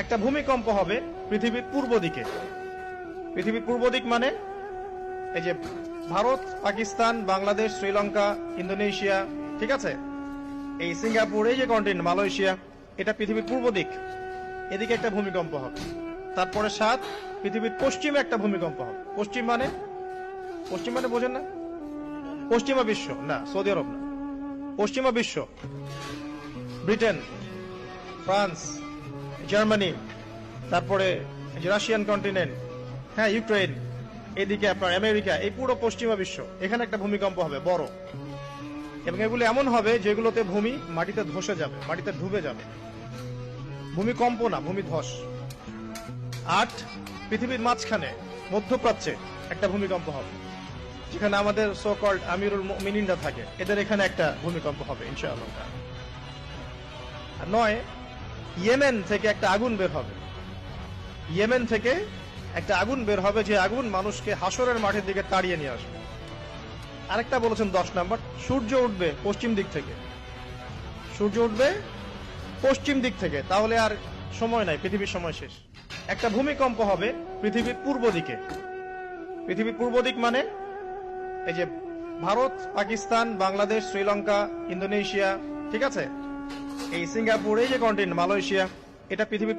একটা ভূমিকম্প হবে পৃথিবীর পূর্ব দিকে। পৃথিবীর পূর্ব দিক মানে এই যে ভারত, পাকিস্তান, বাংলাদেশ, শ্রীলঙ্কা, ইন্দোনেশিয়া, ঠিক আছে, এই সিঙ্গাপুর, এই যে কন্টিনেন্ট মালয়েশিয়া, এটা পৃথিবীর পূর্ব দিক। এদিকে একটা ভূমিকম্প হবে। তারপরে 7 পৃথিবীর পশ্চিমে একটা ভূমিকম্প হবে। পশ্চিম মানে বোঝেন না? পশ্চিমা বিশ্ব না, সৌদি আরব না, পশ্চিমা বিশ্ব, ব্রিটেন, ফ্রান্স, জার্মানি, তারপরে রাশিয়ান কন্টিনেন্ট, হ্যাঁ, ইউক্রেন, এদিকে আপনার আমেরিকা, এই পুরো পশ্চিমা বিশ্ব, এখানে একটা ভূমিকম্প হবে বড়। এবং এগুলো এমন হবে যেগুলোতে ভূমি মাটিতে ধসে যাবে, মাটিতে ডুবে যাবে। ভূমিকম্প না, ভূমিধস। 8 পৃথিবীর মাঝখানে মধ্যপ্রাচ্যে একটা ভূমিকম্প হবে, যেখানে আমাদের সো কল্ড আমিরুল মুমিনিনরা থাকে, এদের এখানে একটা ভূমিকম্প হবে ইনশাআল্লাহ। আর 9 ইয়েমেন থেকে একটা আগুন বের হবে। ইয়েমেন থেকে একটা আগুন বের হবে, যে আগুন মানুষকে হাসরের মাঠের দিকে তাড়িয়ে নিয়ে আসবে। আরেকটা বলেছেন 10 নাম্বার, সূর্য উঠবে পশ্চিম দিক থেকে। সূর্য উঠবে পশ্চিম দিক থেকে, তাহলে আর সময় নাই, পৃথিবীর সময় শেষ। একটা ভূমিকম্প হবে পৃথিবীর পূর্ব দিকে। পৃথিবীর পূর্ব দিক মানে এই যে ভারত, পাকিস্তান, বাংলাদেশ, শ্রীলঙ্কা, ইন্দোনেশিয়া, ঠিক আছে, এই সিঙ্গাপুর, এই যে কন্টিনেন্ট মালয়েশিয়া, এটা পৃথিবীর